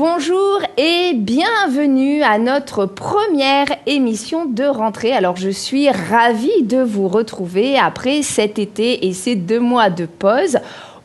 Bonjour et bienvenue à notre première émission de rentrée. Alors je suis ravie de vous retrouver après cet été et ces 2 mois de pause.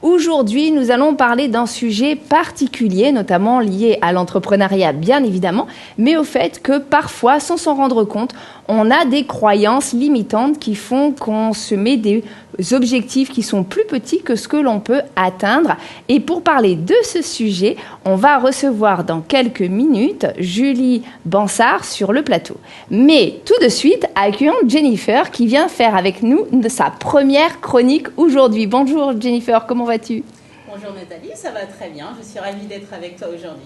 Aujourd'hui, nous allons parler d'un sujet particulier, notamment lié à l'entrepreneuriat, bien évidemment, mais au fait que parfois, sans s'en rendre compte, on a des croyances limitantes qui font qu'on se met des objectifs qui sont plus petits que ce que l'on peut atteindre. Et pour parler de ce sujet, on va recevoir dans quelques minutes Julie Bansard sur le plateau. Mais tout de suite, accueillons Jennifer qui vient faire avec nous sa première chronique aujourd'hui. Bonjour Jennifer, comment vas-tu ? Bonjour Nathalie, ça va très bien. Je suis ravie d'être avec toi aujourd'hui.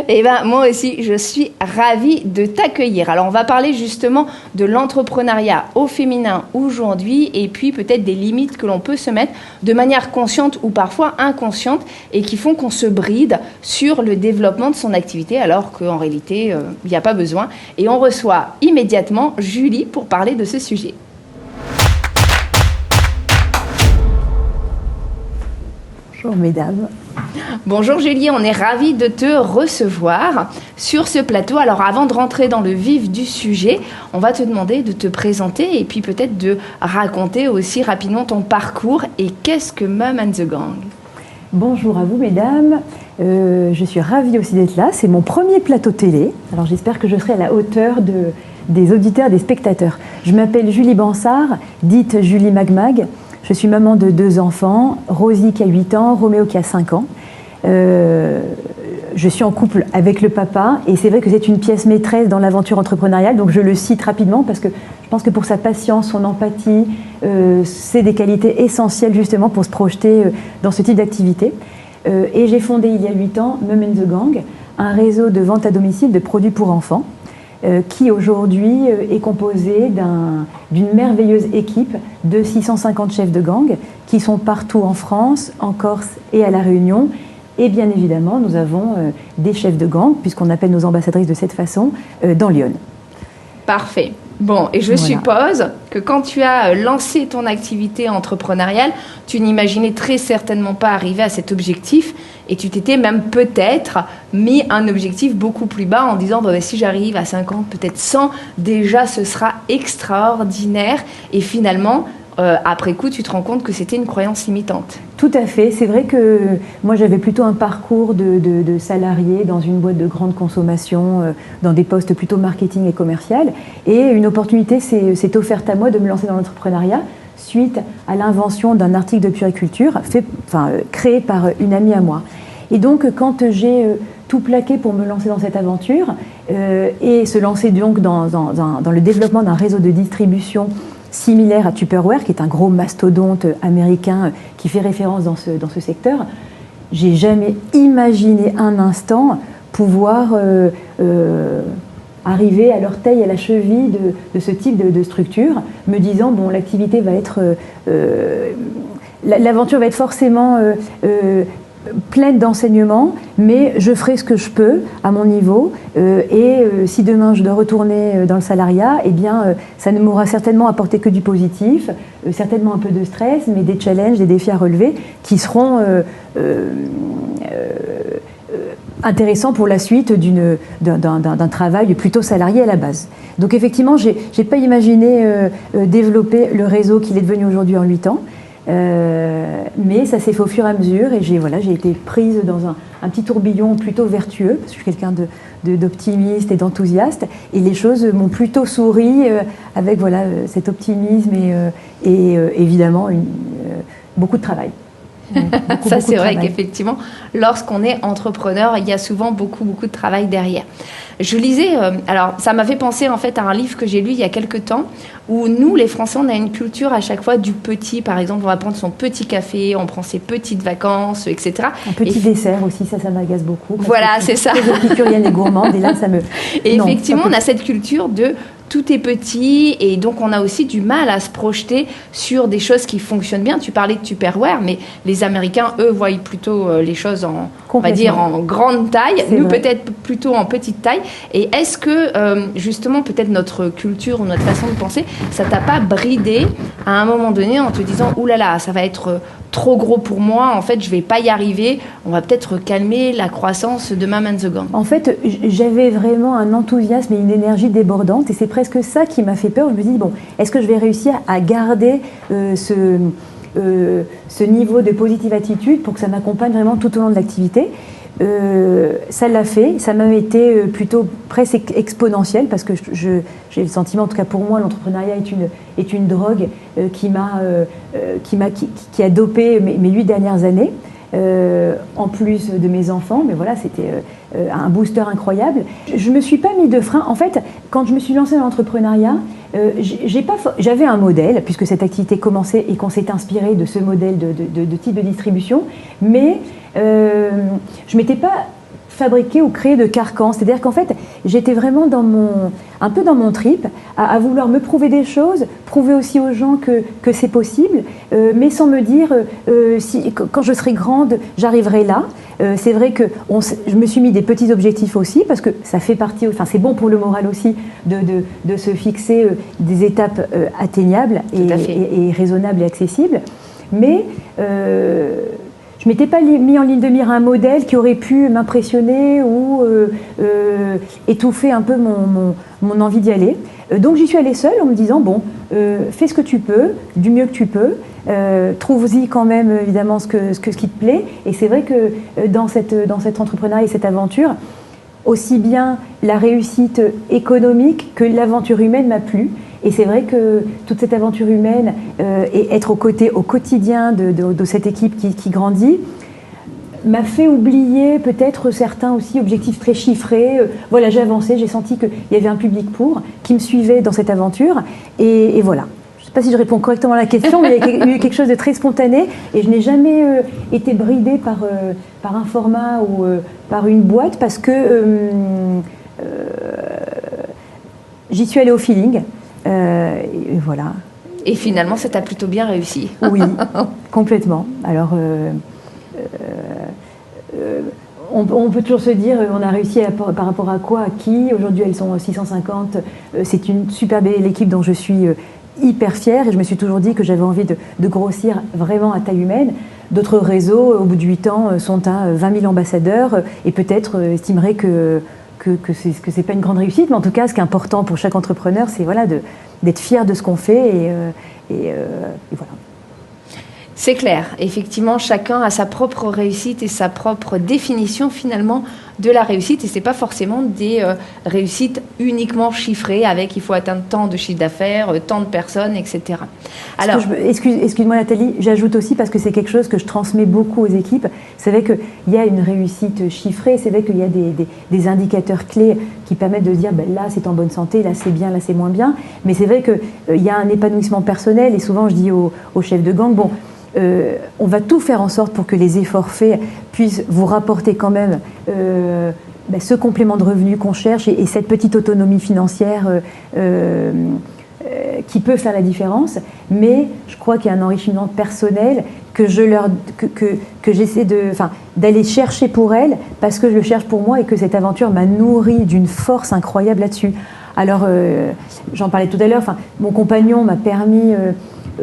Eh bien, moi aussi, je suis ravie de t'accueillir. Alors, on va parler justement de l'entrepreneuriat au féminin aujourd'hui et puis peut-être des limites que l'on peut se mettre de manière consciente ou parfois inconsciente et qui font qu'on se bride sur le développement de son activité alors qu'en réalité, il n'y a pas besoin. Et on reçoit immédiatement Julie pour parler de ce sujet. Bonjour mesdames. Bonjour Julie, on est ravis de te recevoir sur ce plateau. Alors avant de rentrer dans le vif du sujet, on va te demander de te présenter et puis peut-être de raconter aussi rapidement ton parcours et qu'est-ce que Mum and the Gang. Bonjour à vous mesdames, je suis ravie aussi d'être là, c'est mon premier plateau télé, alors j'espère que je serai à la hauteur des auditeurs, des spectateurs. Je m'appelle Julie Bansard, dite Julie Magmag. Je suis maman de 2 enfants, Rosie qui a 8 ans, Roméo qui a 5 ans. Je suis en couple avec le papa et c'est vrai que c'est une pièce maîtresse dans l'aventure entrepreneuriale, donc je le cite rapidement parce que je pense que pour sa patience, son empathie, c'est des qualités essentielles justement pour se projeter dans ce type d'activité. Et j'ai fondé il y a 8 ans Mum and the Gang, un réseau de vente à domicile de produits pour enfants, qui aujourd'hui est composé d'une merveilleuse équipe de 650 chefs de gang qui sont partout en France, en Corse et à La Réunion. Et bien évidemment, nous avons des chefs de gang, puisqu'on appelle nos ambassadrices de cette façon, dans Lyon. Parfait. Bon, et je suppose que quand tu as lancé ton activité entrepreneuriale, tu n'imaginais très certainement pas arriver à cet objectif et tu t'étais même peut-être mis un objectif beaucoup plus bas en disant si j'arrive à 50, peut-être 100, déjà ce sera extraordinaire et finalement, après coup, tu te rends compte que c'était une croyance limitante. Tout à fait. C'est vrai que moi, j'avais plutôt un parcours de salarié dans une boîte de grande consommation, dans des postes plutôt marketing et commercial. Et une opportunité s'est offerte à moi de me lancer dans l'entrepreneuriat suite à l'invention d'un article de puériculture créé par une amie à moi. Et donc, quand j'ai tout plaqué pour me lancer dans cette aventure et se lancer donc dans le développement d'un réseau de distribution similaire à Tupperware, qui est un gros mastodonte américain qui fait référence dans ce secteur, j'ai jamais imaginé un instant pouvoir arriver à l'orteil, à la cheville de ce type de structure, me disant, bon, l'activité va être... l'aventure va être forcément pleine d'enseignements, mais je ferai ce que je peux à mon niveau si demain je dois retourner dans le salariat, eh bien ça ne m'aura certainement apporté que du positif, certainement un peu de stress, mais des challenges, des défis à relever qui seront intéressants pour la suite d'un travail plutôt salarié à la base. Donc effectivement, j'ai pas imaginé développer le réseau qu'il est devenu aujourd'hui en 8 ans. Mais ça s'est fait au fur et à mesure et j'ai été prise dans un petit tourbillon plutôt vertueux parce que je suis quelqu'un d'optimiste et d'enthousiaste et les choses m'ont plutôt souri avec cet optimisme et évidemment beaucoup de travail. Ça c'est vrai qu'effectivement lorsqu'on est entrepreneur il y a souvent beaucoup de travail derrière. Je lisais, alors ça m'a fait penser en fait à un livre que j'ai lu il y a quelques temps où nous les Français on a une culture à chaque fois du petit, par exemple on va prendre son petit café, on prend ses petites vacances, etc. Un petit dessert aussi, ça m'agace beaucoup. Voilà, c'est ça. Très épicurienne et gourmande et là ça me... Et non, effectivement on a cette culture de tout est petit et donc on a aussi du mal à se projeter sur des choses qui fonctionnent bien. Tu parlais de Tupperware, mais les Américains, eux, voient plutôt les choses on va dire en grande taille, nous peut-être plutôt en petite taille. Et est-ce que justement peut-être notre culture ou notre façon de penser, ça t'a pas bridé à un moment donné en te disant oulala, ça va être trop gros pour moi, en fait, je vais pas y arriver, on va peut-être calmer la croissance de Mom and the Gang? En fait, j'avais vraiment un enthousiasme et une énergie débordante, et c'est presque ça qui m'a fait peur. Je me dis, bon, est-ce que je vais réussir à garder ce niveau de positive attitude pour que ça m'accompagne vraiment tout au long de l'activité? Ça l'a fait, ça m'a été plutôt presque exponentiel, parce que j'ai le sentiment, en tout cas pour moi, l'entrepreneuriat est une drogue qui a dopé mes 8 dernières années, en plus de mes enfants, mais voilà, c'était un booster incroyable. Je ne me suis pas mis de frein. En fait, quand je me suis lancée dans l'entrepreneuriat, j'avais un modèle, puisque cette activité commençait et qu'on s'est inspiré de ce modèle de type de distribution, mais je ne m'étais pas fabriquée ou créée de carcan. C'est-à-dire qu'en fait, j'étais vraiment un peu dans mon trip, à vouloir me prouver des choses, prouver aussi aux gens que c'est possible, mais sans me dire quand je serai grande, j'arriverai là. C'est vrai que je me suis mis des petits objectifs aussi, parce que ça fait partie, enfin c'est bon pour le moral aussi de se fixer des étapes atteignables et raisonnables et accessibles. Mais je ne m'étais pas mis en ligne de mire un modèle qui aurait pu m'impressionner ou étouffer un peu mon envie d'y aller. Donc j'y suis allée seule en me disant, bon, fais ce que tu peux, du mieux que tu peux, trouve-y quand même évidemment ce qui te plaît. Et c'est vrai que dans cet entrepreneuriat et cette aventure, aussi bien la réussite économique que l'aventure humaine m'a plu. Et c'est vrai que toute cette aventure humaine et être au quotidien de cette équipe qui grandit m'a fait oublier peut-être certains aussi objectifs très chiffrés. Voilà, j'ai avancé, j'ai senti qu'il y avait un public qui me suivait dans cette aventure. Et voilà. Je ne sais pas si je réponds correctement à la question, mais il y a eu quelque chose de très spontané. Et je n'ai jamais été bridée par un format ou par une boîte, parce que j'y suis allée au feeling. Et voilà. Et finalement, ça t'a plutôt bien réussi. Oui, complètement. Alors, on peut toujours se dire, on a réussi par rapport à quoi, à qui. Aujourd'hui, elles sont 650. C'est une super belle équipe dont je suis hyper fière. Et je me suis toujours dit que j'avais envie de grossir vraiment à taille humaine. D'autres réseaux, au bout de 8 ans, sont à 20 000 ambassadeurs et peut-être estimeraient que c'est pas une grande réussite, mais en tout cas, ce qui est important pour chaque entrepreneur, c'est voilà, d'être fier de ce qu'on fait et voilà. C'est clair. Effectivement, chacun a sa propre réussite et sa propre définition finalement de la réussite. Et c'est pas forcément des réussites uniquement chiffrées avec il faut atteindre tant de chiffre d'affaires, tant de personnes, etc. Alors, excuse-moi Nathalie, j'ajoute aussi parce que c'est quelque chose que je transmets beaucoup aux équipes. C'est vrai qu'il y a une réussite chiffrée, c'est vrai qu'il y a des indicateurs clés qui permettent de dire ben, là c'est en bonne santé, là c'est bien, là c'est moins bien. Mais c'est vrai qu'il y a un épanouissement personnel et souvent je dis aux chefs de gang, bon, on va tout faire en sorte pour que les efforts faits puissent vous rapporter quand même ce complément de revenus qu'on cherche et cette petite autonomie financière qui peut faire la différence. Mais je crois qu'il y a un enrichissement personnel que j'essaie d'aller chercher pour elles parce que je le cherche pour moi et que cette aventure m'a nourri d'une force incroyable là-dessus. Alors, j'en parlais tout à l'heure, mon compagnon m'a permis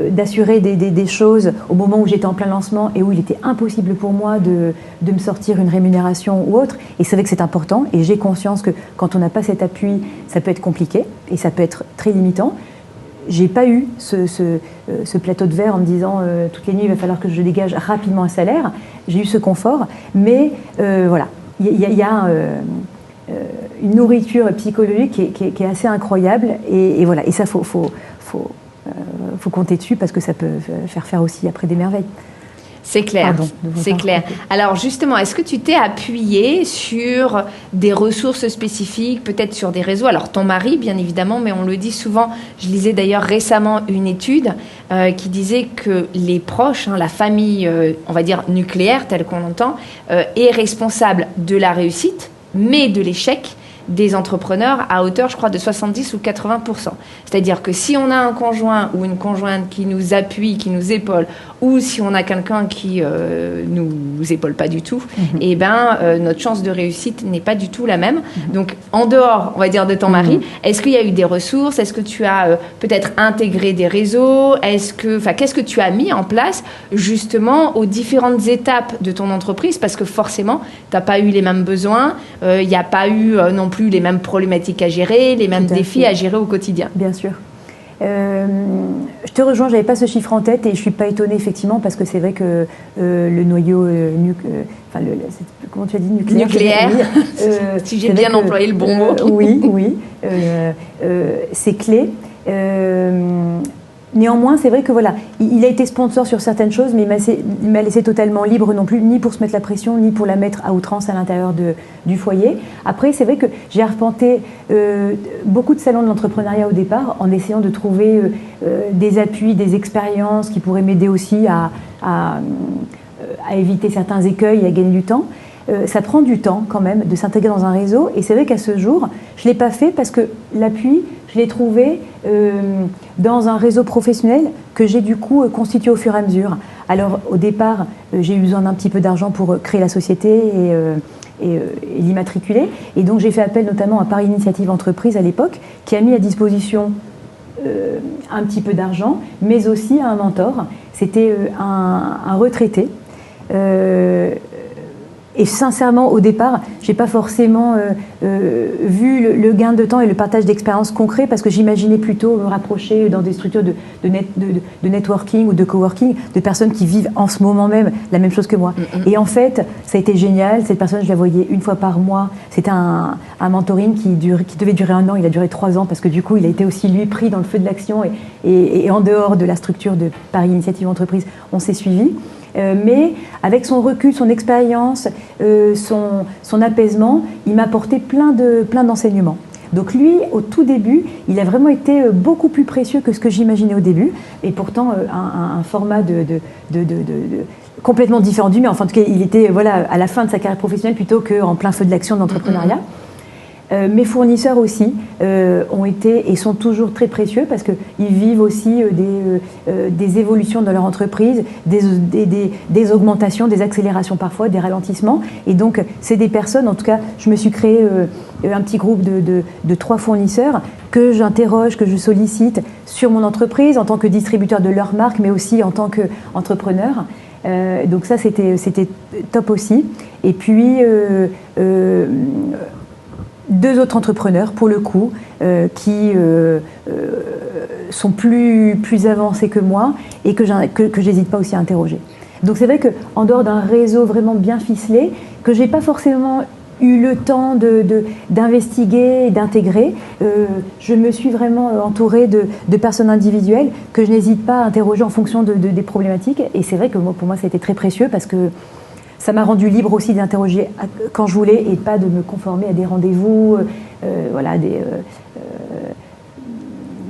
d'assurer des choses au moment où j'étais en plein lancement et où il était impossible pour moi de me sortir une rémunération ou autre. Et c'est vrai que c'est important et j'ai conscience que quand on n'a pas cet appui, ça peut être compliqué et ça peut être très limitant. J'ai pas eu ce plateau de verre en me disant toutes les nuits il va falloir que je dégage rapidement un salaire. J'ai eu ce confort, mais voilà, il y a une nourriture psychologique qui est assez incroyable et voilà. Et ça faut compter dessus parce que ça peut faire aussi après des merveilles. C'est clair, c'est clair. Alors justement, est-ce que tu t'es appuyé sur des ressources spécifiques, peut-être sur des réseaux? Alors ton mari, bien évidemment, mais on le dit souvent. Je lisais d'ailleurs récemment une étude qui disait que les proches, la famille, on va dire nucléaire, telle qu'on l'entend, est responsable de la réussite, mais de l'échec, des entrepreneurs à hauteur, je crois, de 70 ou 80%. C'est-à-dire que si on a un conjoint ou une conjointe qui nous appuie, qui nous épaule, ou si on a quelqu'un qui nous épaule pas du tout, eh ben, notre chance de réussite n'est pas du tout la même. Donc, en dehors, on va dire, de ton mari, est-ce qu'il y a eu des ressources? Est-ce que tu as peut-être intégré des réseaux? Qu'est-ce que tu as mis en place, justement, aux différentes étapes de ton entreprise? Parce que forcément, tu n'as pas eu les mêmes besoins, il n'y a pas eu non plus les mêmes problématiques à gérer, les mêmes défis à gérer au quotidien. Bien sûr. Je te rejoins, je n'avais pas ce chiffre en tête et je ne suis pas étonnée effectivement parce que c'est vrai que le noyau comment tu as dit, nucléaire si j'ai bien employé le bon mot. Oui, c'est clé. Néanmoins, c'est vrai que voilà, il a été sponsor sur certaines choses, mais il m'a laissé totalement libre non plus, ni pour se mettre la pression, ni pour la mettre à outrance à l'intérieur du foyer. Après, c'est vrai que j'ai arpenté beaucoup de salons de l'entrepreneuriat au départ, en essayant de trouver des appuis, des expériences qui pourraient m'aider aussi à éviter certains écueils et à gagner du temps. Ça prend du temps quand même de s'intégrer dans un réseau, et c'est vrai qu'à ce jour, je ne l'ai pas fait parce que l'appui, je l'ai trouvé dans un réseau professionnel que j'ai du coup constitué au fur et à mesure. Alors au départ, j'ai eu besoin d'un petit peu d'argent pour créer la société et l'immatriculer, et donc j'ai fait appel notamment à Paris Initiative Entreprise à l'époque, qui a mis à disposition un petit peu d'argent, mais aussi un mentor. C'était un retraité. Et sincèrement, au départ, je n'ai pas forcément vu le gain de temps et le partage d'expériences concrets parce que j'imaginais plutôt me rapprocher dans des structures de networking ou de coworking de personnes qui vivent en ce moment même la même chose que moi. Et en fait, ça a été génial. Cette personne, je la voyais une fois par mois. C'était un mentoring qui devait durer 1 an. Il a duré 3 ans parce que du coup, il a été aussi, lui, pris dans le feu de l'action et en dehors de la structure de Paris Initiative Entreprise, on s'est suivis. Mais avec son recul, son expérience, son apaisement, il m'a apporté plein d'enseignements. Donc lui, au tout début, il a vraiment été beaucoup plus précieux que ce que j'imaginais au début, et pourtant un format complètement différent du mien. Enfin, en tout cas, il était à la fin de sa carrière professionnelle plutôt qu'en plein feu de l'action de l'entrepreneuriat. Mes fournisseurs aussi ont été et sont toujours très précieux parce qu'ils vivent aussi des évolutions dans leur entreprise, des augmentations, des accélérations parfois, des ralentissements. Et donc, c'est des personnes, en tout cas, je me suis créé un petit groupe de 3 fournisseurs que j'interroge, que je sollicite sur mon entreprise en tant que distributeur de leur marque, mais aussi en tant qu'entrepreneur. Donc ça, c'était top aussi. Et puis... 2 autres entrepreneurs, pour le coup, qui sont plus avancés que moi et que j'hésite pas aussi à interroger. Donc c'est vrai qu'en dehors d'un réseau vraiment bien ficelé, que j'ai pas forcément eu le temps d'investiguer et d'intégrer, je me suis vraiment entourée de personnes individuelles que je n'hésite pas à interroger en fonction des problématiques. Et c'est vrai que pour moi, ça a été très précieux parce que ça m'a rendu libre aussi d'interroger quand je voulais et pas de me conformer à des rendez-vous,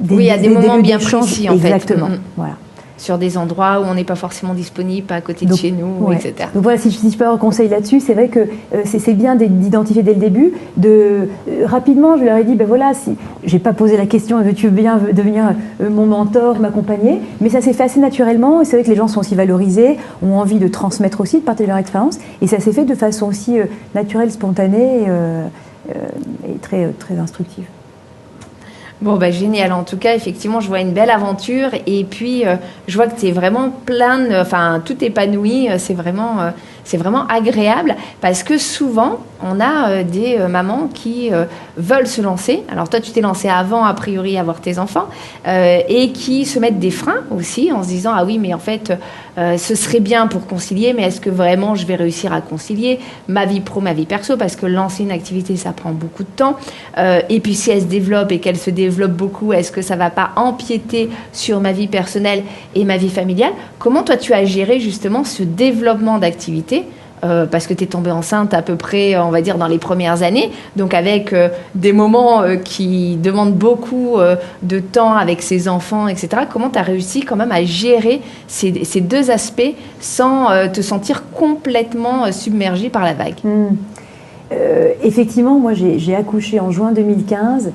oui, à des moments bien précis, en fait. Exactement, voilà. Sur des endroits où on n'est pas forcément disponible, pas à côté de chez nous, etc. Donc voilà, si je peux avoir un conseil là-dessus, c'est vrai que c'est bien d'identifier dès le début. Rapidement, je leur ai dit, si j'ai pas posé la question, veux-tu bien devenir mon mentor, m'accompagner, mais ça s'est fait assez naturellement. Et c'est vrai que les gens sont aussi valorisés, ont envie de transmettre aussi, de partager leur expérience, et ça s'est fait de façon aussi naturelle, spontanée et très, très instructive. Bon, génial. En tout cas, effectivement, je vois une belle aventure. Et puis, je vois que tu es vraiment tout épanoui. C'est vraiment agréable parce que souvent, on a des mamans qui veulent se lancer. Alors, toi, tu t'es lancée avant, a priori, avoir tes enfants et qui se mettent des freins aussi en se disant « Ah oui, mais en fait, ce serait bien pour concilier, mais est-ce que vraiment je vais réussir à concilier ma vie pro, ma vie perso ?» Parce que lancer une activité, ça prend beaucoup de temps. Et puis, si elle se développe et qu'elle se développe beaucoup, est-ce que ça ne va pas empiéter sur ma vie personnelle et ma vie familiale? Comment, toi, tu as géré justement ce développement d'activité parce que tu es tombée enceinte à peu près, on va dire, dans les premières années, donc avec des moments qui demandent beaucoup de temps avec ses enfants, etc. Comment tu as réussi quand même à gérer ces 2 aspects sans te sentir complètement submergée par la vague? Effectivement, moi j'ai accouché en juin 2015,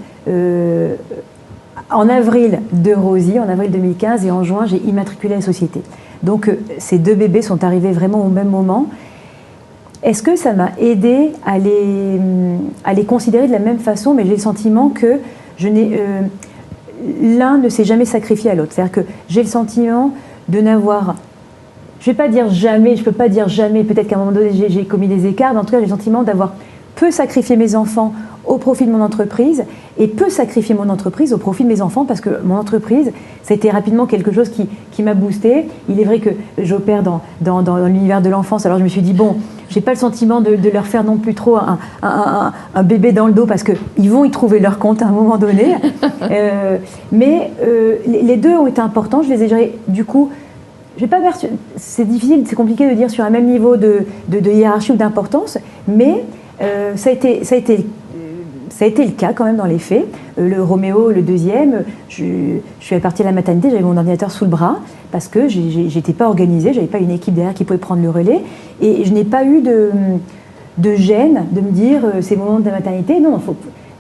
en avril de Rosie, en avril 2015, et en juin j'ai immatriculé la société. Donc ces 2 bébés sont arrivés vraiment au même moment. Est-ce que ça m'a aidé à les considérer de la même façon? Mais j'ai le sentiment que l'un ne s'est jamais sacrifié à l'autre. C'est-à-dire que j'ai le sentiment de n'avoir... Je ne vais pas dire jamais, je ne peux pas dire jamais, peut-être qu'à un moment donné j'ai commis des écarts, mais en tout cas j'ai le sentiment d'avoir peu sacrifié mes enfants au profit de mon entreprise et peu sacrifié mon entreprise au profit de mes enfants, parce que mon entreprise, ça a été rapidement quelque chose qui m'a boosté. Il est vrai que j'opère dans l'univers de l'enfance, alors je me suis dit, bon, j'ai pas le sentiment de leur faire non plus trop un bébé dans le dos, parce qu'ils vont y trouver leur compte à un moment donné. Mais les 2 ont été importants, je les ai gérés, du coup, je vais pas faire, c'est difficile, c'est compliqué de dire sur un même niveau de hiérarchie ou d'importance, mais ça a été le cas quand même dans les faits. Le Roméo, le 2e, je suis partie à la maternité, j'avais mon ordinateur sous le bras parce que j'étais pas organisée, j'avais pas une équipe derrière qui pouvait prendre le relais, et je n'ai pas eu de gêne de me dire c'est le moment de la maternité. Non,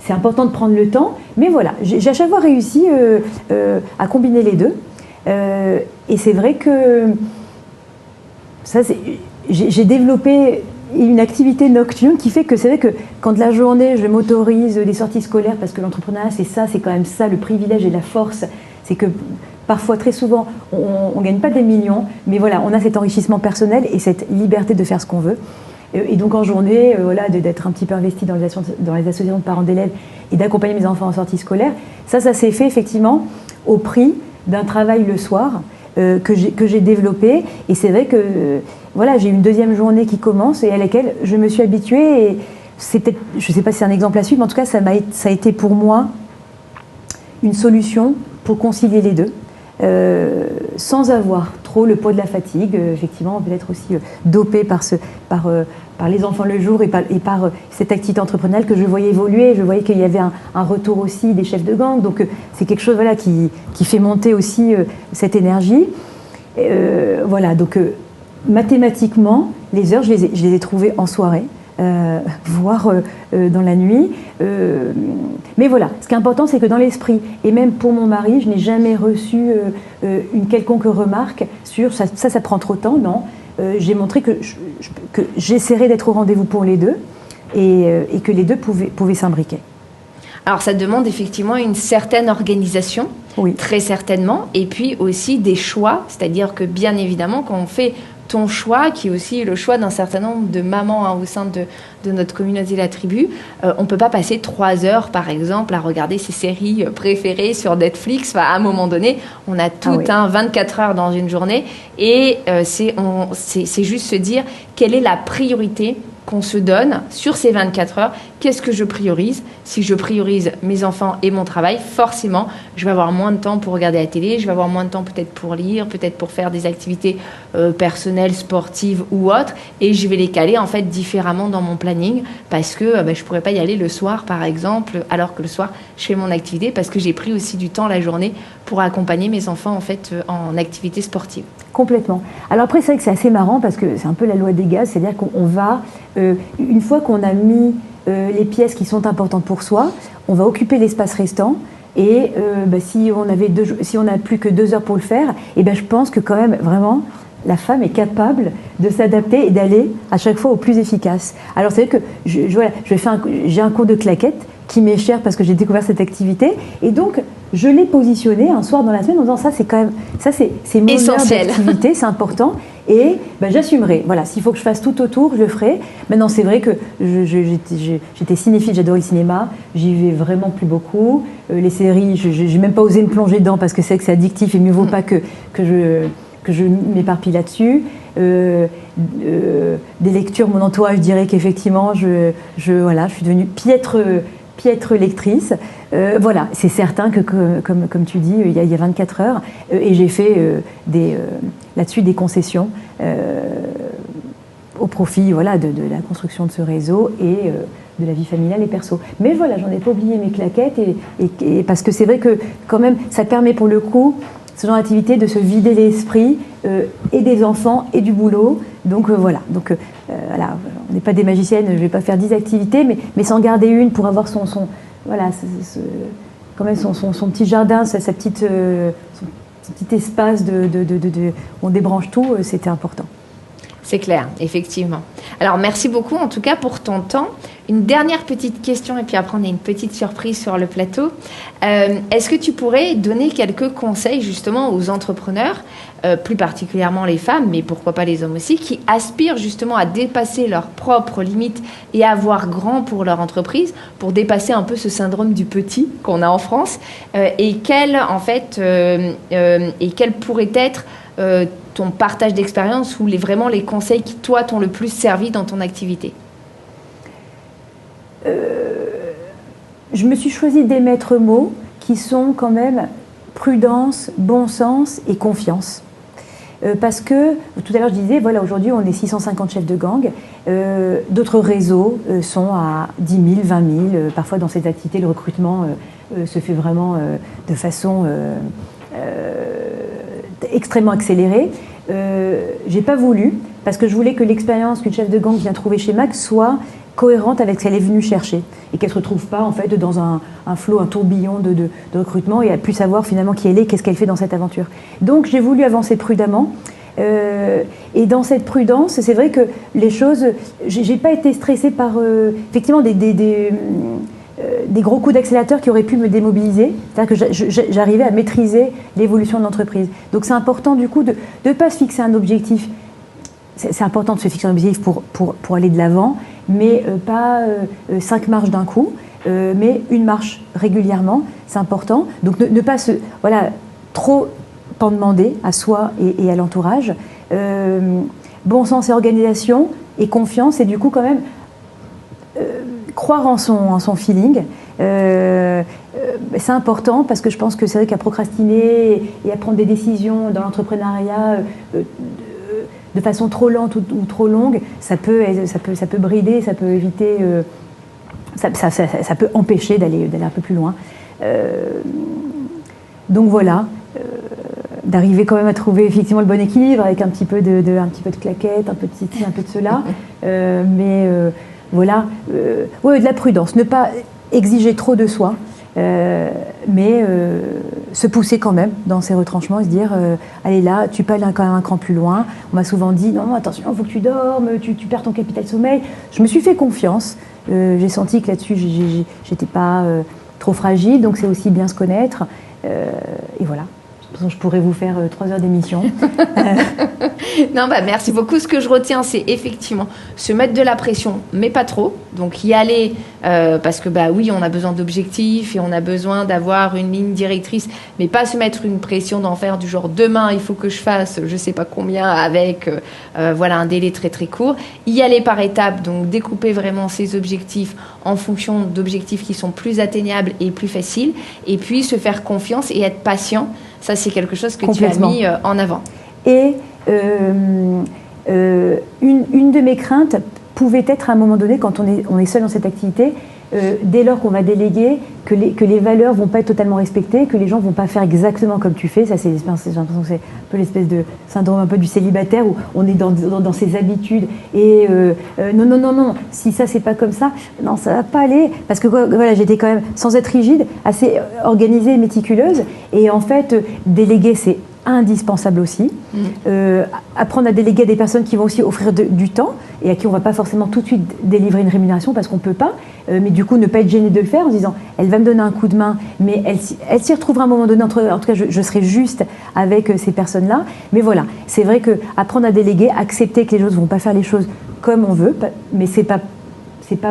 c'est important de prendre le temps, mais voilà, j'ai à chaque fois réussi à combiner les 2. Et c'est vrai que j'ai développé une activité nocturne qui fait que c'est vrai que quand la journée je m'autorise des sorties scolaires, parce que l'entrepreneuriat c'est quand même ça le privilège et la force, c'est que parfois très souvent on gagne pas des millions, mais voilà, on a cet enrichissement personnel et cette liberté de faire ce qu'on veut. Et donc en journée, voilà, d'être un petit peu investi dans les associations de parents d'élèves et d'accompagner mes enfants en sortie scolaire, ça s'est fait effectivement au prix d'un travail le soir que j'ai développé. Et c'est vrai que voilà, j'ai une 2e journée qui commence et à laquelle je me suis habituée. Et c'est peut-être, je ne sais pas si c'est un exemple à suivre, mais en tout cas, ça a été pour moi une solution pour concilier les 2, sans avoir trop le poids de la fatigue. Effectivement, peut-être aussi dopé par les enfants le jour et par cette activité entrepreneuriale que je voyais évoluer. Je voyais qu'il y avait un retour aussi des chefs de gang. Donc c'est quelque chose, voilà, qui fait monter aussi cette énergie. Voilà, donc mathématiquement, les heures, je les ai trouvées en soirée, voire dans la nuit. Mais voilà, ce qui est important, c'est que dans l'esprit, et même pour mon mari, je n'ai jamais reçu une quelconque remarque sur ça prend trop de temps, non. J'ai montré que j'essaierais d'être au rendez-vous pour les 2 et que les 2 pouvaient s'imbriquer. Alors ça demande effectivement une certaine organisation, oui, très certainement, et puis aussi des choix, c'est-à-dire que bien évidemment quand on fait ton choix, qui est aussi le choix d'un certain nombre de mamans au sein de notre communauté La Tribu, on ne peut pas passer 3 heures, par exemple, à regarder ses séries préférées sur Netflix. Enfin, à un moment donné, on a tout un 24 heures dans une journée, et c'est juste se dire quelle est la priorité qu'on se donne sur ces 24 heures. Qu'est-ce que je priorise? Si je priorise mes enfants et mon travail, forcément, je vais avoir moins de temps pour regarder la télé, je vais avoir moins de temps peut-être pour lire, peut-être pour faire des activités personnelles, sportives ou autres, et je vais les caler en fait différemment dans mon planning, parce que je ne pourrais pas y aller le soir, par exemple, alors que le soir, je fais mon activité, parce que j'ai pris aussi du temps la journée pour accompagner mes enfants en fait en activité sportive. Complètement. Alors après, c'est vrai que c'est assez marrant, parce que c'est un peu la loi des gaz, c'est-à-dire qu'on va, une fois qu'on a mis les pièces qui sont importantes pour soi, on va occuper l'espace restant, et si on n'a plus que 2 heures pour le faire, et je pense que quand même, vraiment, la femme est capable de s'adapter et d'aller à chaque fois au plus efficace. Alors c'est vrai que j'ai un cours de claquettes qui m'est cher parce que j'ai découvert cette activité, et donc je l'ai positionné un soir dans la semaine en disant c'est mon heure d'activité, c'est important, et j'assumerai. Voilà, s'il faut que je fasse tout autour, je le ferai. Maintenant, c'est vrai que j'étais cinéphile, j'adorais le cinéma, j'y vais vraiment plus beaucoup. Les séries, je n'ai même pas osé me plonger dedans parce que c'est addictif et mieux vaut pas que je m'éparpille là-dessus. Des lectures, mon entourage dirait qu'effectivement, je suis devenue piètre lectrice. Voilà, c'est certain que, comme tu dis, il y a 24 heures, et j'ai fait là-dessus des concessions au profit de la construction de ce réseau et de la vie familiale et perso. Mais voilà, j'en ai pas oublié mes claquettes, et parce que c'est vrai que quand même, ça permet pour le coup, ce genre d'activité, de se vider l'esprit et des enfants et du boulot. Donc voilà. on n'est pas des magiciennes, je ne vais pas faire 10 activités, mais s'en garder une pour avoir voilà, quand même son petit jardin, son petit espace où on débranche tout, c'était important. C'est clair, effectivement. Alors, merci beaucoup en tout cas pour ton temps. Une dernière petite question et puis après on a une petite surprise sur le plateau. Est-ce que tu pourrais donner quelques conseils justement aux entrepreneurs, plus particulièrement les femmes, mais pourquoi pas les hommes aussi, qui aspirent justement à dépasser leurs propres limites et à voir grand pour leur entreprise, pour dépasser un peu ce syndrome du petit qu'on a en France, et quel pourrait être ton partage d'expérience ou vraiment les conseils qui, toi, t'ont le plus servi dans ton activité? Je me suis choisi des maîtres mots qui sont quand même prudence, bon sens et confiance. Parce que, tout à l'heure je disais, voilà, aujourd'hui on est 650 chefs de gang, d'autres réseaux sont à 10 000, 20 000, parfois dans cette activité le recrutement se fait vraiment de façon extrêmement accélérée. J'ai pas voulu, parce que je voulais que l'expérience qu'une chef de gang vient trouver chez Mac soit cohérente avec ce qu'elle est venue chercher et qu'elle ne se retrouve pas en fait dans un flot, un tourbillon de recrutement et à plus savoir finalement qui elle est, qu'est-ce qu'elle fait dans cette aventure. Donc j'ai voulu avancer prudemment et dans cette prudence, c'est vrai que les choses, j'ai pas été stressée par effectivement des gros coups d'accélérateur qui auraient pu me démobiliser. C'est-à-dire que j'arrivais à maîtriser l'évolution de l'entreprise. Donc c'est important du coup de ne pas se fixer un objectif. C'est important de se fixer un objectif pour aller de l'avant, mais pas 5 marches d'un coup, mais une marche régulièrement, c'est important. Donc ne pas trop en demander à soi et à l'entourage. Bon sens et organisation et confiance, et du coup quand même croire en son feeling. C'est important parce que je pense que c'est vrai qu'à procrastiner et à prendre des décisions dans l'entrepreneuriat de façon trop lente ou trop longue, ça peut brider, ça peut éviter, ça peut empêcher d'aller un peu plus loin. Donc voilà, d'arriver quand même à trouver effectivement le bon équilibre avec un petit peu de claquette, un peu de ceci, un peu de cela, voilà, de la prudence, ne pas exiger trop de soi, mais se pousser quand même dans ses retranchements et se dire allez là, tu peux aller quand même un cran plus loin. On m'a souvent dit non, attention, il faut que tu dormes, tu perds ton capital sommeil. Je me suis fait confiance, j'ai senti que là-dessus j'étais pas trop fragile, donc c'est aussi bien se connaître, et voilà. Je pourrais vous faire 3 heures d'émission. Non, merci beaucoup. Ce que je retiens, c'est effectivement se mettre de la pression, mais pas trop. Donc y aller, parce que oui, on a besoin d'objectifs et on a besoin d'avoir une ligne directrice, mais pas se mettre une pression d'en faire du genre demain, il faut que je fasse je sais pas combien avec un délai très très court. Y aller par étapes, donc découper vraiment ses objectifs en fonction d'objectifs qui sont plus atteignables et plus faciles, et puis se faire confiance et être patient. Ça, c'est quelque chose que tu as mis en avant. Et une de mes craintes pouvait être à un moment donné, quand on est seul dans cette activité, dès lors qu'on va déléguer, que les valeurs ne vont pas être totalement respectées, que les gens ne vont pas faire exactement comme tu fais. Ça, j'ai l'impression que c'est un peu l'espèce de syndrome un peu du célibataire où on est dans ses habitudes. Et non, si ça, c'est pas comme ça, non, ça va pas aller. Parce que voilà, j'étais quand même, sans être rigide, assez organisée et méticuleuse. Et en fait, déléguer, c'est indispensable aussi. Apprendre à déléguer à des personnes qui vont aussi offrir du temps et à qui on ne va pas forcément tout de suite délivrer une rémunération parce qu'on ne peut pas, mais du coup ne pas être gêné de le faire en se disant elle va me donner un coup de main, mais elle s'y retrouvera à un moment donné, en tout cas je serai juste avec ces personnes-là. Mais voilà, c'est vrai qu'apprendre à déléguer, accepter que les choses ne vont pas faire les choses comme on veut, mais c'est pas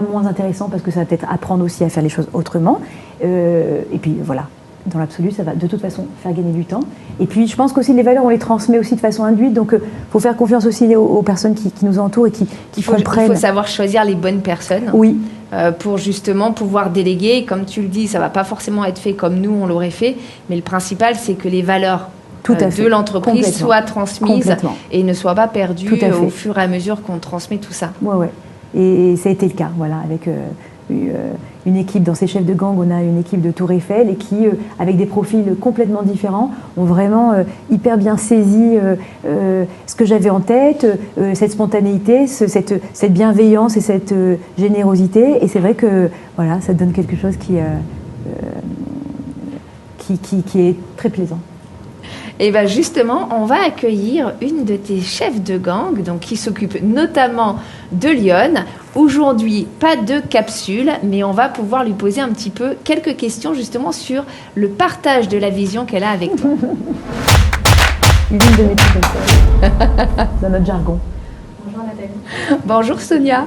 moins intéressant parce que ça va peut-être apprendre aussi à faire les choses autrement. Et puis voilà. Dans l'absolu, ça va de toute façon faire gagner du temps. Et puis, je pense qu'aussi les valeurs, on les transmet aussi de façon induite. Donc, il faut faire confiance aussi aux personnes qui nous entourent et qui comprennent. Il faut savoir choisir les bonnes personnes. Oui. Pour justement pouvoir déléguer. Et comme tu le dis, ça ne va pas forcément être fait comme nous, on l'aurait fait. Mais le principal, c'est que les valeurs de l'entreprise soient transmises et ne soient pas perdues au fur et à mesure qu'on transmet tout ça. Oui. Et ça a été le cas, voilà, avec une équipe, dans ces chefs de gang, on a une équipe de Tour Eiffel et qui, avec des profils complètement différents, ont vraiment hyper bien saisi ce que j'avais en tête, cette spontanéité, cette bienveillance et cette générosité. Et c'est vrai que voilà, ça donne quelque chose qui est très plaisant. Et bien justement, on va accueillir une de tes chefs de gang, donc qui s'occupe notamment de Lyon. Aujourd'hui, pas de capsule, mais on va pouvoir lui poser un petit peu quelques questions justement sur le partage de la vision qu'elle a avec toi. L'une de mes professeurs, dans notre jargon. Bonjour Nathalie. Bonjour Sonia.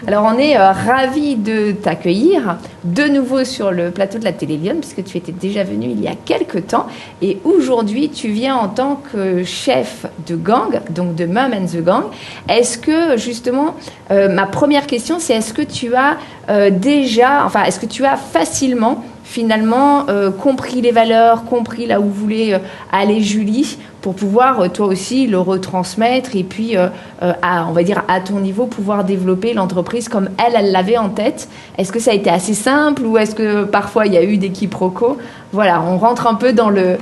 Alors on est ravis de t'accueillir de nouveau sur le plateau de la télé Lyon, puisque tu étais déjà venue il y a quelques temps. Et aujourd'hui, tu viens en tant que chef de gang, donc de Mom and the Gang. Est-ce que justement, ma première question, c'est est-ce que tu as est-ce que tu as facilement finalement compris les valeurs, compris là où voulait aller Julie, pour pouvoir toi aussi le retransmettre et puis on va dire à ton niveau pouvoir développer l'entreprise comme elle l'avait en tête. Est-ce que ça a été assez simple ou est-ce que parfois il y a eu des quiproquos? Voilà, on rentre un peu dans le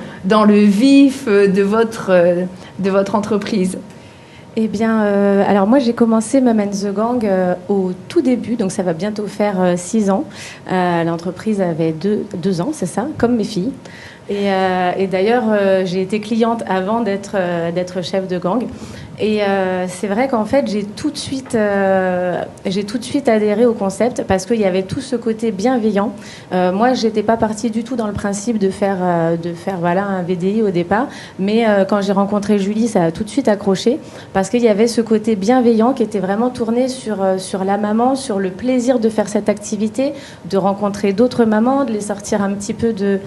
vif de votre entreprise. Eh bien, alors moi j'ai commencé Mom and the Gang au tout début, donc ça va bientôt faire 6 ans. L'entreprise avait 2 ans, c'est ça, comme mes filles. Et d'ailleurs, j'ai été cliente avant d'être chef de gang. Et c'est vrai qu'en fait, j'ai tout de suite adhéré au concept parce qu'il y avait tout ce côté bienveillant. Moi, j'étais pas partie du tout dans le principe de faire voilà un VDI au départ, mais quand j'ai rencontré Julie, ça a tout de suite accroché parce qu'il y avait ce côté bienveillant qui était vraiment tourné sur la maman, sur le plaisir de faire cette activité, de rencontrer d'autres mamans, de les sortir un petit peu de...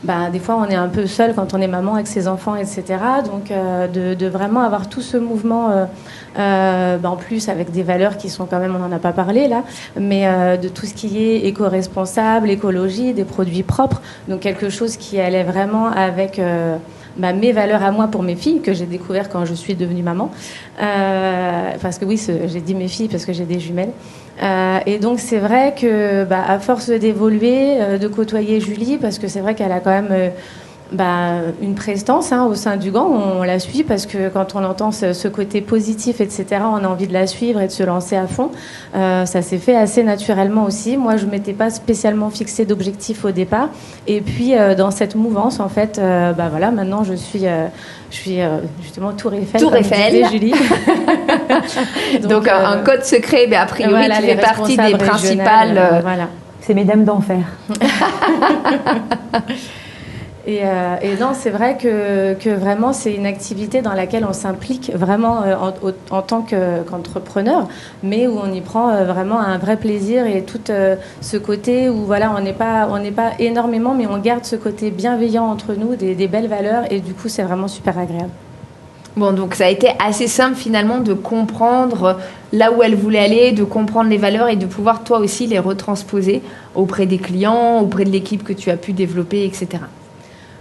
des fois, on est un peu seul quand on est maman avec ses enfants, etc. Donc, de vraiment avoir tout ce mouvement, en plus avec des valeurs qui sont quand même, on n'en a pas parlé là, mais de tout ce qui est éco-responsable, écologie, des produits propres. Donc, quelque chose qui allait vraiment avec... mes valeurs à moi pour mes filles, que j'ai découvert quand je suis devenue maman. Parce que oui, j'ai dit mes filles parce que j'ai des jumelles. Et donc, c'est vrai que, à force d'évoluer, de côtoyer Julie, parce que c'est vrai qu'elle a quand même une prestance au sein du gang, on la suit parce que quand on entend ce côté positif, etc., on a envie de la suivre et de se lancer à fond. Ça s'est fait assez naturellement aussi. Moi, je ne m'étais pas spécialement fixé d'objectif au départ. Et puis, dans cette mouvance, en fait, voilà, maintenant, je suis justement Tour Eiffel. Tour Eiffel. Julie. Donc, un code secret, mais a priori, voilà, tu fais partie des principales... voilà. C'est Mesdames d'Enfer. Et non, c'est vrai que vraiment, c'est une activité dans laquelle on s'implique vraiment en tant qu'entrepreneur, mais où on y prend vraiment un vrai plaisir et tout ce côté où voilà, on n'est pas énormément, mais on garde ce côté bienveillant entre nous, des belles valeurs, et du coup, c'est vraiment super agréable. Bon, donc ça a été assez simple finalement de comprendre là où elle voulait aller, de comprendre les valeurs et de pouvoir toi aussi les retransposer auprès des clients, auprès de l'équipe que tu as pu développer, etc.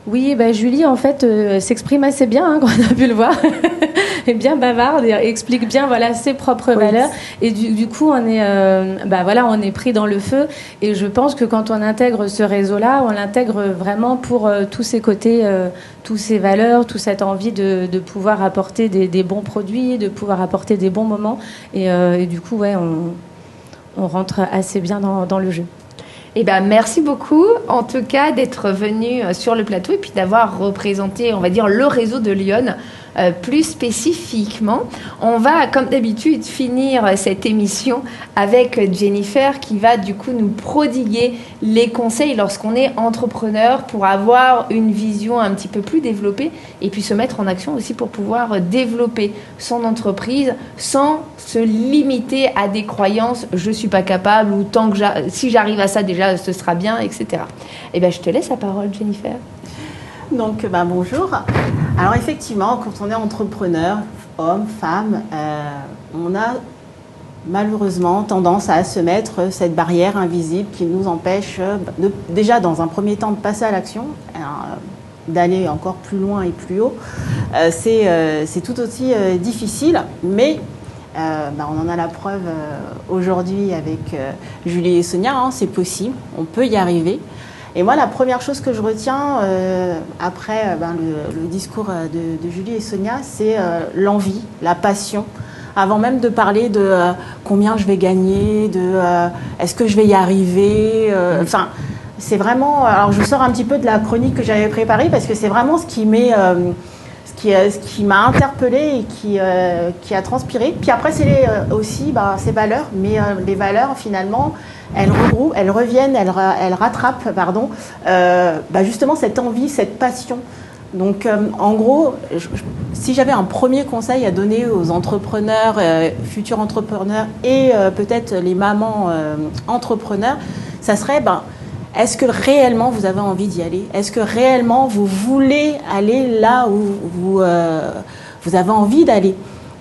Oui, Julie, en fait, s'exprime assez bien, quand on a pu le voir. Elle est bien bavarde et explique bien ses propres valeurs. Et du coup, on est pris dans le feu. Et je pense que quand on intègre ce réseau-là, on l'intègre vraiment pour tous ces côtés, tous ces valeurs, toute cette envie de pouvoir apporter des bons produits, de pouvoir apporter des bons moments. Et du coup, on rentre assez bien dans le jeu. Eh bien, merci beaucoup, en tout cas, d'être venu sur le plateau et puis d'avoir représenté, on va dire, le réseau de Lyon plus spécifiquement. On va, comme d'habitude, finir cette émission avec Jennifer qui va, du coup, nous prodiguer les conseils lorsqu'on est entrepreneur pour avoir une vision un petit peu plus développée et puis se mettre en action aussi pour pouvoir développer son entreprise sans se limiter à des croyances « je ne suis pas capable » ou « si j'arrive à ça déjà, ce sera bien », etc. Eh bien, je te laisse la parole, Jennifer. Donc, bonjour. Alors, effectivement, quand on est entrepreneur, homme, femme, on a malheureusement tendance à se mettre cette barrière invisible qui nous empêche déjà, dans un premier temps, de passer à l'action, d'aller encore plus loin et plus haut. C'est tout aussi difficile, mais On en a la preuve aujourd'hui avec Julie et Sonia, hein, c'est possible, on peut y arriver. Et moi, la première chose que je retiens après le discours de Julie et Sonia, c'est l'envie, la passion. Avant même de parler de combien je vais gagner, de est-ce que je vais y arriver. C'est vraiment... Alors, je sors un petit peu de la chronique que j'avais préparée parce que c'est vraiment ce qui m'a interpellée et qui a transpiré. Puis après, c'est aussi ces valeurs. Mais les valeurs, finalement, elles reviennent, elles rattrapent, justement cette envie, cette passion. Donc, en gros, si j'avais un premier conseil à donner aux entrepreneurs, futurs entrepreneurs et peut-être les mamans entrepreneurs, ça serait, est-ce que réellement vous avez envie d'y aller? Est-ce que réellement vous voulez aller là où vous avez envie d'aller?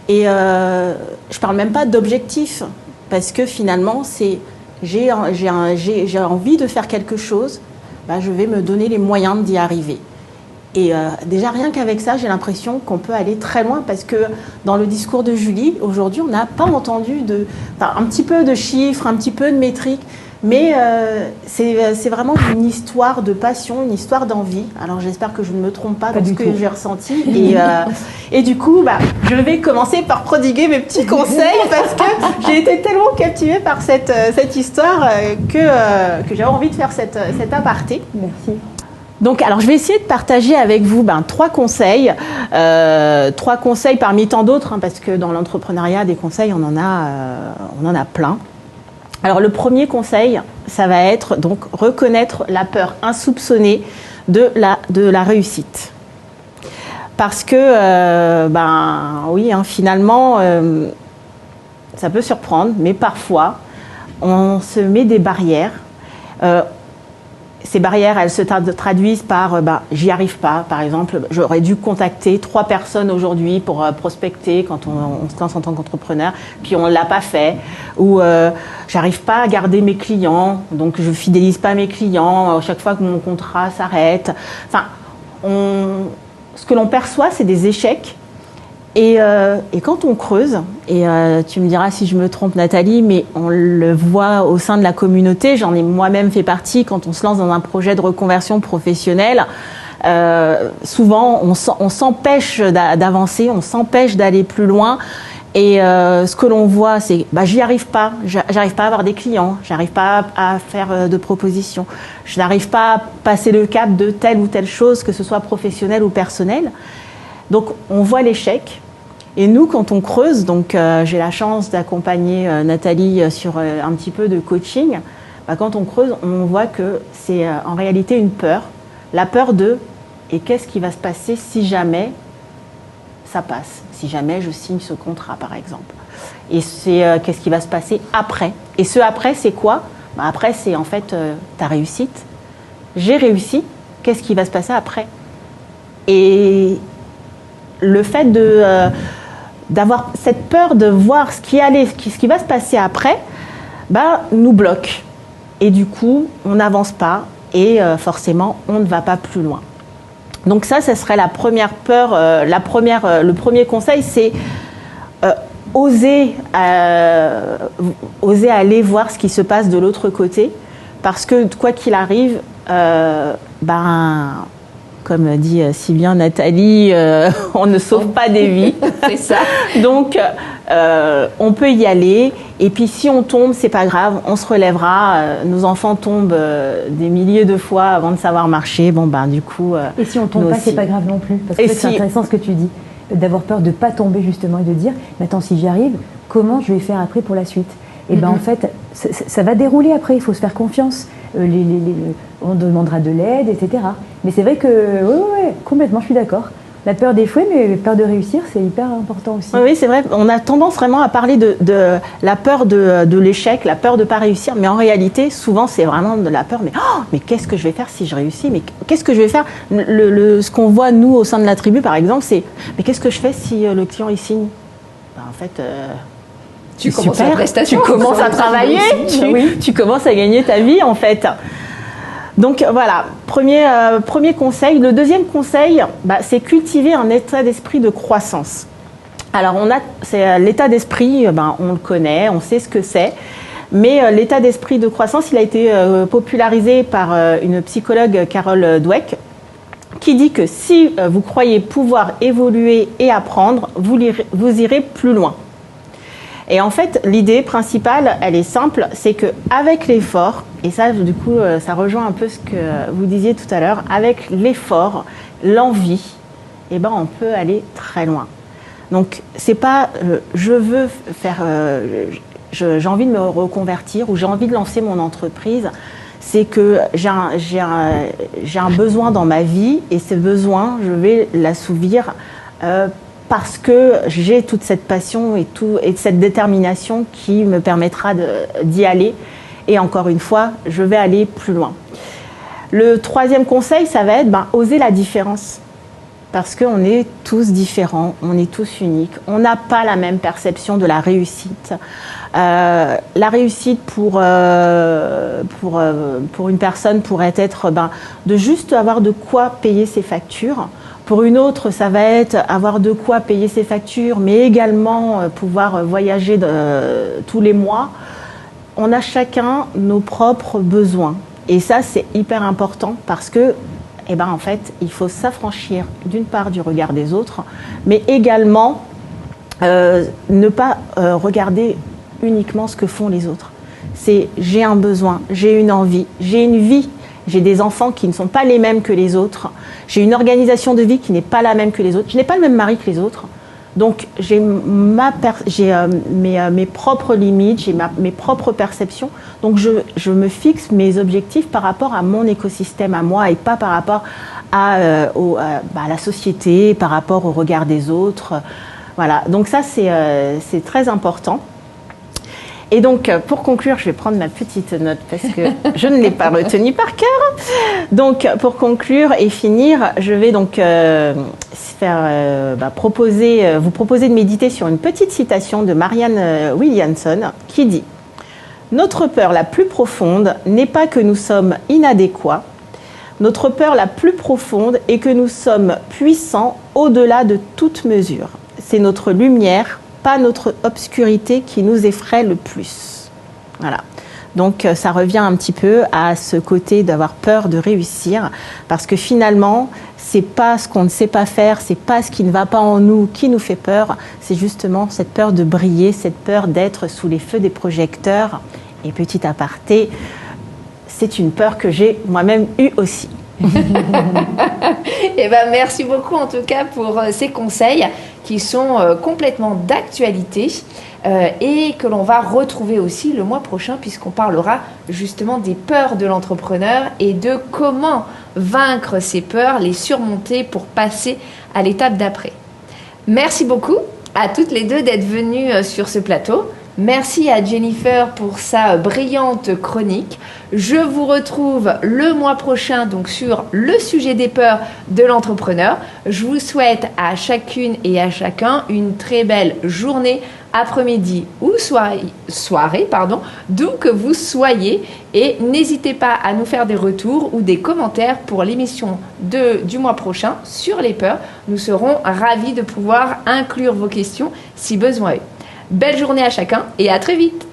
Et je ne parle même pas d'objectif, parce que finalement, c'est j'ai envie de faire quelque chose, je vais me donner les moyens d'y arriver. Et déjà, rien qu'avec ça, j'ai l'impression qu'on peut aller très loin parce que dans le discours de Julie, aujourd'hui, on n'a pas entendu un petit peu de chiffres, un petit peu de métriques, mais c'est vraiment une histoire de passion, une histoire d'envie. Alors, j'espère que je ne me trompe pas dans ce que j'ai ressenti. Et du coup, je vais commencer par prodiguer mes petits conseils parce que j'ai été tellement captivée par cette histoire que j'avais envie de faire cet aparté. Merci. Donc, alors, je vais essayer de partager avec vous 3 conseils. 3 conseils parmi tant d'autres, hein, parce que dans l'entrepreneuriat, des conseils, on en a plein. Alors, le premier conseil, ça va être donc reconnaître la peur insoupçonnée de la réussite. Parce que, oui, hein, finalement, ça peut surprendre, mais parfois, on se met des barrières. Ces barrières, elles se traduisent par j'y arrive pas. Par exemple, j'aurais dû contacter 3 personnes aujourd'hui pour prospecter quand on se lance en tant qu'entrepreneur, puis on ne l'a pas fait. Ou j'arrive pas à garder mes clients, donc je fidélise pas mes clients. Chaque fois que mon contrat s'arrête. Enfin, ce que l'on perçoit, c'est des échecs. Et quand on creuse, et tu me diras si je me trompe Nathalie, mais on le voit au sein de la communauté, j'en ai moi-même fait partie, quand on se lance dans un projet de reconversion professionnelle, souvent on s'empêche d'avancer, on s'empêche d'aller plus loin. Et ce que l'on voit, c'est j'y arrive pas, j'arrive pas à avoir des clients, j'arrive pas à faire de propositions, je n'arrive pas à passer le cap de telle ou telle chose, que ce soit professionnel ou personnel. Donc on voit l'échec. Et nous, quand on creuse, donc j'ai la chance d'accompagner Nathalie sur un petit peu de coaching, quand on creuse, on voit que c'est en réalité une peur. La peur de « et qu'est-ce qui va se passer si jamais ça passe ?» Si jamais je signe ce contrat, par exemple. Et c'est qu'est-ce qui va se passer après? Et ce après, c'est quoi? Après, c'est en fait ta réussite. J'ai réussi, qu'est-ce qui va se passer après? Et le fait d'avoir cette peur de voir ce qui va se passer après, nous bloque. Et du coup, on n'avance pas et forcément, on ne va pas plus loin. Donc ça serait la première peur. Le premier conseil, c'est oser aller voir ce qui se passe de l'autre côté. Parce que quoi qu'il arrive, comme dit si bien Nathalie, on ne sauve pas des vies. C'est ça. Donc, on peut y aller. Et puis, si on tombe, c'est pas grave, on se relèvera. Nos enfants tombent des milliers de fois avant de savoir marcher. Du coup. Et si on tombe pas, c'est pas grave non plus. Parce que c'est intéressant ce que tu dis, d'avoir peur de pas tomber justement et de dire, mais attends, si j'y arrive, comment je vais faire après pour la suite? Et en fait, ça va dérouler après. Il faut se faire confiance. On demandera de l'aide, etc. Mais c'est vrai que, oui, complètement, je suis d'accord. La peur d'échouer, mais la peur de réussir, c'est hyper important aussi. Oui, c'est vrai. On a tendance vraiment à parler de la peur de l'échec, la peur de ne pas réussir. Mais en réalité, souvent, c'est vraiment de la peur. Mais qu'est-ce que je vais faire si je réussis? Mais qu'est-ce que je vais faire? Ce qu'on voit, nous, au sein de la tribu, par exemple, c'est mais qu'est-ce que je fais si le client, il signe? En fait... Tu commences la prestation, tu commences à travailler, tu commences à gagner ta vie en fait. Donc voilà, premier conseil. Le deuxième conseil, c'est cultiver un état d'esprit de croissance. Alors, c'est l'état d'esprit, on le connaît, on sait ce que c'est. Mais l'état d'esprit de croissance, il a été popularisé par une psychologue, Carol Dweck, qui dit que si vous croyez pouvoir évoluer et apprendre, vous irez plus loin. Et en fait, l'idée principale, elle est simple, c'est qu'avec l'effort, et ça, du coup, ça rejoint un peu ce que vous disiez tout à l'heure, avec l'effort, l'envie, on peut aller très loin. Donc, c'est pas j'ai envie de me reconvertir ou j'ai envie de lancer mon entreprise. C'est que j'ai un besoin dans ma vie et ce besoin, je vais l'assouvir parce que j'ai toute cette passion et cette détermination qui me permettra d'y aller. Et encore une fois, je vais aller plus loin. Le troisième conseil, ça va être oser la différence. Parce qu'on est tous différents, on est tous uniques. On n'a pas la même perception de la réussite. La réussite pour une personne pourrait être de juste avoir de quoi payer ses factures. Pour une autre, ça va être avoir de quoi payer ses factures, mais également pouvoir voyager tous les mois. On a chacun nos propres besoins. Et ça, c'est hyper important parce que en fait, il faut s'affranchir d'une part du regard des autres, mais également ne pas regarder uniquement ce que font les autres. C'est j'ai un besoin, j'ai une envie, j'ai une vie, j'ai des enfants qui ne sont pas les mêmes que les autres, j'ai une organisation de vie qui n'est pas la même que les autres, je n'ai pas le même mari que les autres. Donc j'ai mes propres limites, j'ai mes propres perceptions. Donc je me fixe mes objectifs par rapport à mon écosystème, à moi, et pas par rapport à la société, par rapport au regard des autres. Voilà, donc ça c'est très important. Et donc, pour conclure, je vais prendre ma petite note parce que je ne l'ai pas retenue par cœur. Donc, pour conclure et finir, je vais donc vous proposer de méditer sur une petite citation de Marianne Williamson qui dit « Notre peur la plus profonde n'est pas que nous sommes inadéquats. Notre peur la plus profonde est que nous sommes puissants au-delà de toute mesure. C'est notre lumière, pas notre obscurité qui nous effraie le plus. » Voilà. Donc ça revient un petit peu à ce côté d'avoir peur de réussir, parce que finalement, c'est pas ce qu'on ne sait pas faire, c'est pas ce qui ne va pas en nous qui nous fait peur, c'est justement cette peur de briller, cette peur d'être sous les feux des projecteurs. Et petit aparté, c'est une peur que j'ai moi-même eue aussi. Merci beaucoup en tout cas pour ces conseils qui sont complètement d'actualité et que l'on va retrouver aussi le mois prochain puisqu'on parlera justement des peurs de l'entrepreneur et de comment vaincre ces peurs, les surmonter pour passer à l'étape d'après. Merci beaucoup à toutes les deux d'être venues sur ce plateau. Merci à Jennifer pour sa brillante chronique. Je vous retrouve le mois prochain donc sur le sujet des peurs de l'entrepreneur. Je vous souhaite à chacune et à chacun une très belle journée, après-midi ou soirée, d'où que vous soyez. Et n'hésitez pas à nous faire des retours ou des commentaires pour l'émission du mois prochain sur les peurs. Nous serons ravis de pouvoir inclure vos questions si besoin est. Belle journée à chacun et à très vite.